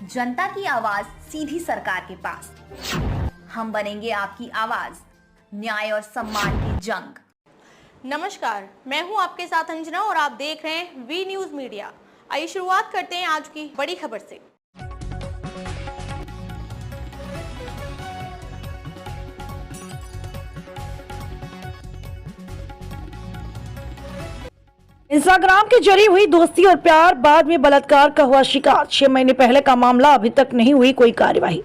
जनता की आवाज सीधी सरकार के पास। हम बनेंगे आपकी आवाज, न्याय और सम्मान की जंग। नमस्कार, मैं हूं आपके साथ अंजना और आप देख रहे हैं वी न्यूज मीडिया। आइए शुरुआत करते हैं आज की बड़ी खबर से। इंस्टाग्राम के जरिए हुई दोस्ती और प्यार, बाद में बलात्कार का हुआ शिकार। 6 महीने पहले का मामला, अभी तक नहीं हुई कोई कार्यवाही।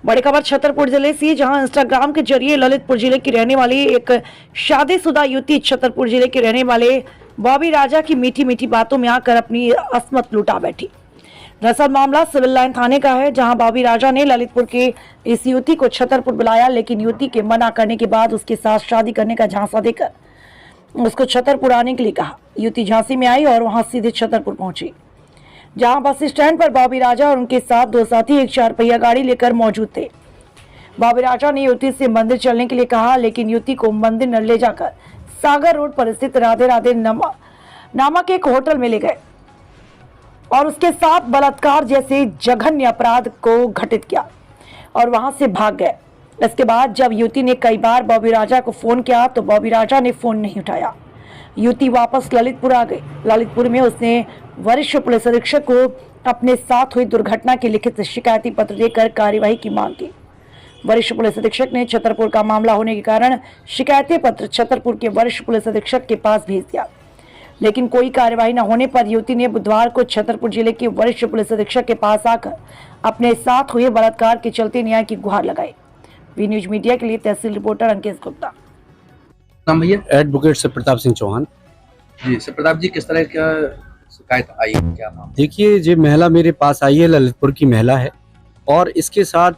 बड़ी खबर छतरपुर जिले से, जहां इंस्टाग्राम के जरिए ललितपुर जिले की रहने वाली एक शादीशुदा युवती छतरपुर जिले के रहने वाले बॉबी राजा की मीठी मीठी बातों में आकर अपनी असमत लुटा बैठी। दरअसल मामला सिविल लाइन थाने का है, जहां बॉबी राजा ने ललितपुर के इस युवती को छतरपुर बुलाया, लेकिन युवती के मना करने के बाद उसके साथ शादी करने का झांसा देकर उसको छतरपुर आने के लिए कहा। युवती झांसी में आई और वहां सीधे छतरपुर पहुंची, जहां बस स्टैंड पर बॉबी राजा और उनके साथ 2 साथी एक 4 पहिया गाड़ी लेकर मौजूद थे। बॉबी राजा ने युवती से मंदिर चलने के लिए कहा, लेकिन युवती को मंदिर न ले जाकर सागर रोड पर स्थित राधे राधे नामक एक होटल में ले गए और उसके साथ बलात्कार जैसे जघन्य अपराध को घटित किया और वहां से भाग गए। इसके बाद जब युवती ने कई बार बॉबी राजा को फोन किया तो बॉबी राजा ने फोन नहीं उठाया। युवती वापस ललितपुर आ गई। ललितपुर में उसने वरिष्ठ पुलिस अधीक्षक को अपने साथ हुई दुर्घटना के लिखित शिकायती पत्र देकर कार्यवाही की मांग की। वरिष्ठ पुलिस अधीक्षक ने छतरपुर का मामला होने के कारण शिकायती पत्र छतरपुर के वरिष्ठ पुलिस अधीक्षक के पास भेज दिया, लेकिन कोई कार्यवाही न होने पर युवती ने बुधवार को छतरपुर जिले के वरिष्ठ पुलिस अधीक्षक के पास आकर अपने साथ हुए बलात्कार के चलते न्याय की गुहार लगाई। वी न्यूज मीडिया के लिए तहसील रिपोर्टर अंकित गुप्ता। नाम भैया? एडवोकेट से प्रताप सिंह चौहान। जी सर, प्रताप जी, किस तरह का शिकायत आई, क्या मामला? देखिए, ये महिला मेरे पास आई है, ललितपुर की महिला है और इसके साथ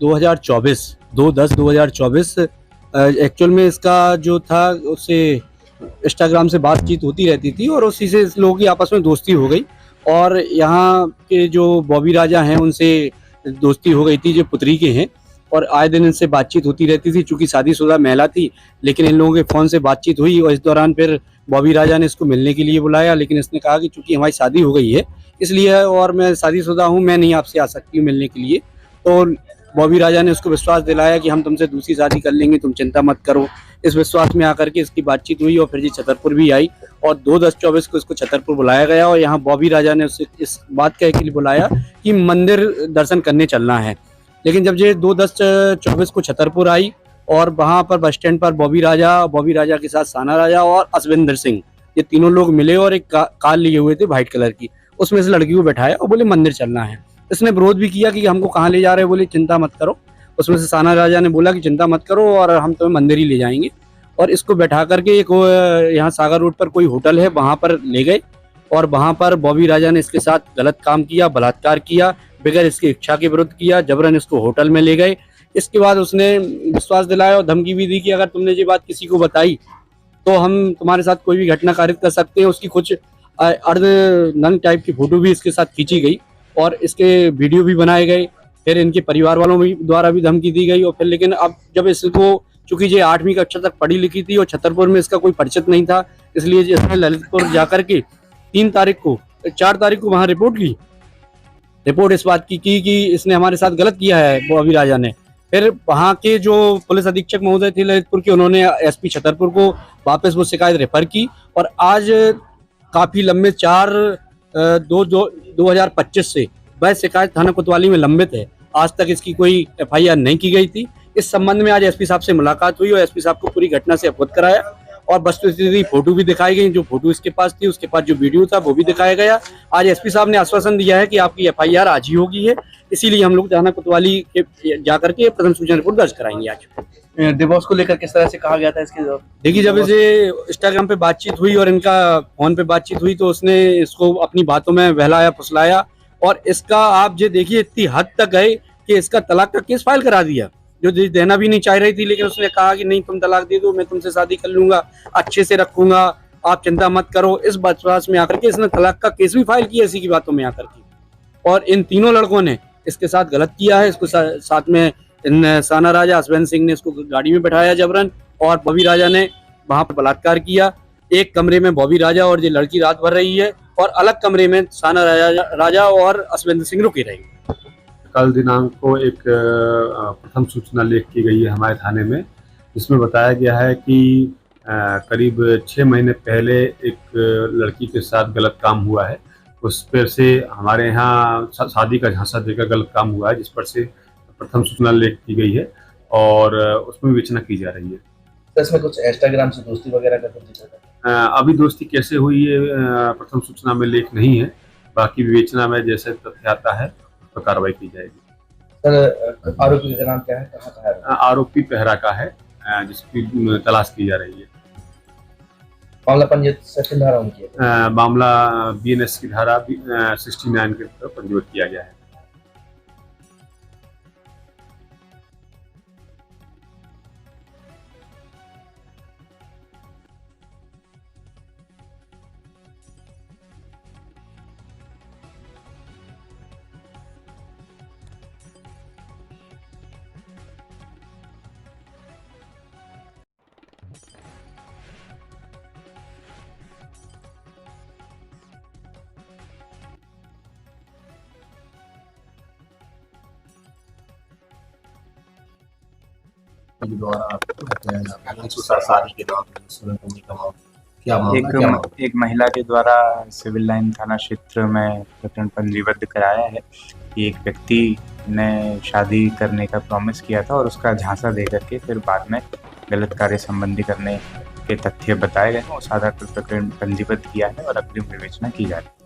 2024 2/10/2024 एक्चुअल में इसका जो था उससे इंस्टाग्राम से बातचीत होती रहती थी और उसी से इस लोगों की आपस में दोस्ती हो गई और यहाँ के जो बॉबी राजा हैं उनसे दोस्ती हो गई थी, जो पुत्री के हैं, और आए दिन इनसे बातचीत होती रहती थी। चूंकि शादीशुदा महिला थी, लेकिन इन लोगों के फ़ोन से बातचीत हुई और इस दौरान फिर बॉबी राजा ने इसको मिलने के लिए बुलाया, लेकिन इसने कहा कि चूंकि हमारी शादी हो गई है इसलिए, और मैं शादीशुदा हूँ, मैं नहीं आपसे आ सकती हूँ मिलने के लिए। तो बॉबी राजा ने उसको विश्वास दिलाया कि हम तुमसे दूसरी शादी कर लेंगे, तुम चिंता मत करो। इस विश्वास में आकर के इसकी बातचीत हुई और फिर जी छतरपुर भी आई और 2/10/24 को इसको छतरपुर बुलाया गया और यहाँ बॉबी राजा ने उससे इस बात कह के लिए बुलाया कि मंदिर दर्शन करने चलना है। लेकिन जब ये 2/10/24 को छतरपुर आई और वहाँ पर बस स्टैंड पर बॉबी राजा के साथ साना राजा और असविंदर सिंह, ये तीनों लोग मिले और एक कार लिए हुए थे व्हाइट कलर की, उसमें से लड़की को बैठाया और बोले मंदिर चलना है। इसने विरोध भी किया कि हमको कहाँ ले जा रहे हैं, बोले चिंता मत करो। उसमें से साना राजा ने बोला कि चिंता मत करो और हम तुम्हें मंदिर ही ले जाएंगे, और इसको बैठा करके एक यहाँ सागर रोड पर कोई होटल है वहाँ पर ले गए और वहाँ पर बॉबी राजा ने इसके साथ गलत काम किया, बलात्कार किया, बगैर इसकी इच्छा के विरुद्ध किया, जबरन इसको होटल में ले गए। इसके बाद उसने विश्वास दिलाया और धमकी भी दी कि अगर तुमने ये बात किसी को बताई तो हम तुम्हारे साथ कोई भी घटना कारित कर सकते हैं। उसकी कुछ अर्ध नंग टाइप की फोटो भी इसके साथ खींची गई और इसके वीडियो भी बनाए गए। फिर इनके परिवार वालों द्वारा भी धमकी दी गई और फिर, लेकिन अब जब इसको, चूंकि ये 8वीं कक्षा तक पढ़ी लिखी थी और छतरपुर में इसका कोई परिचित नहीं था, इसलिए इसने ललितपुर जाकर के 4 तारीख को वहाँ रिपोर्ट इस बात की कि इसने हमारे साथ गलत किया है बॉबी राजा ने। फिर वहाँ के जो पुलिस अधीक्षक महोदय थे ललितपुर के, उन्होंने एसपी छतरपुर को वापस वो शिकायत रेफर की और आज काफ़ी लंबे 4/2/2025 से वह शिकायत थाना कोतवाली में लंबित है। आज तक इसकी कोई FIR नहीं की गई थी। इस संबंध में आज एसपी साहब से मुलाकात हुई और एसपी साहब को पूरी घटना से अवगत कराया और वस्तुस्थिति फोटो भी दिखाई गई, जो फोटो इसके पास थी, उसके पास जो वीडियो था वो भी दिखाया गया। आज एसपी साहब ने आश्वासन दिया है कि आपकी FIR आज ही होगी है, इसीलिए हम लोग थाना कोतवाली के जाकर के प्रथम सूचना रिपोर्ट दर्ज कराएंगे। आज डिवोर्स को लेकर किस तरह से कहा गया था इसके? देखिए, जब इसे इंस्टाग्राम पे बातचीत हुई और इनका फोन पे बातचीत हुई तो उसने इसको अपनी बातों में बहलाया फुसलाया और इसका आप ये देखिए इतनी हद तक है कि इसका तलाक का केस फाइल करा दिया, जो देना भी नहीं चाह रही थी, लेकिन उसने कहा कि नहीं, तुम तलाक दे दो, मैं तुमसे शादी कर लूंगा, अच्छे से रखूंगा, आप चिंता मत करो। इस विश्वास में आकर के इसने तलाक का केस भी फाइल किया इसी की बातों में आकर के। और इन तीनों लड़कों ने इसके साथ गलत किया है। इसको साथ में इन साना राजा, असविंदर सिंह ने इसको गाड़ी में बैठाया जबरन और बॉबी राजा ने वहां पर बलात्कार किया। एक कमरे में बॉबी राजा और ये लड़की रात भर रही है और अलग कमरे में साना राजा और असविंदर सिंह रुके रहेंगे। कल दिनांक को एक प्रथम सूचना लेख की गई है हमारे थाने में, जिसमें बताया गया है कि करीब 6 महीने पहले एक लड़की के साथ गलत काम हुआ है। उस पर से हमारे यहाँ शादी का झांसा देकर गलत काम हुआ है, जिस पर से प्रथम सूचना लेख की गई है और उसमें विवेचना की जा रही है। तो इसमें कुछ इंस्टाग्राम से दोस्ती वगैरह का कुछ जिक्र है? अभी दोस्ती कैसे हुई है प्रथम सूचना में लेख नहीं है, बाकी विवेचना में जैसे तथ्य आता है तो कार्रवाई की जाएगी। सर आरोपी का नाम क्या है, कहाँ का है? आरोपी पेहरा का है, जिसकी तलाश की जा रही है। मामला पंजीयन सेक्शन धारा उनकी है? मामला BNS की धारा 69 के तहत पंजीबद्ध किया गया है। एक महिला के द्वारा सिविल लाइन थाना क्षेत्र में प्रकरण पंजीबद्ध कराया है कि एक व्यक्ति ने शादी करने का प्रॉमिस किया था और उसका झांसा दे करके फिर बाद में गलत कार्य संबंधी करने के तथ्य बताए गए हैं। उस आधार पर प्रकरण पंजीबद्ध किया है और अग्रिम विवेचना की जा रही है।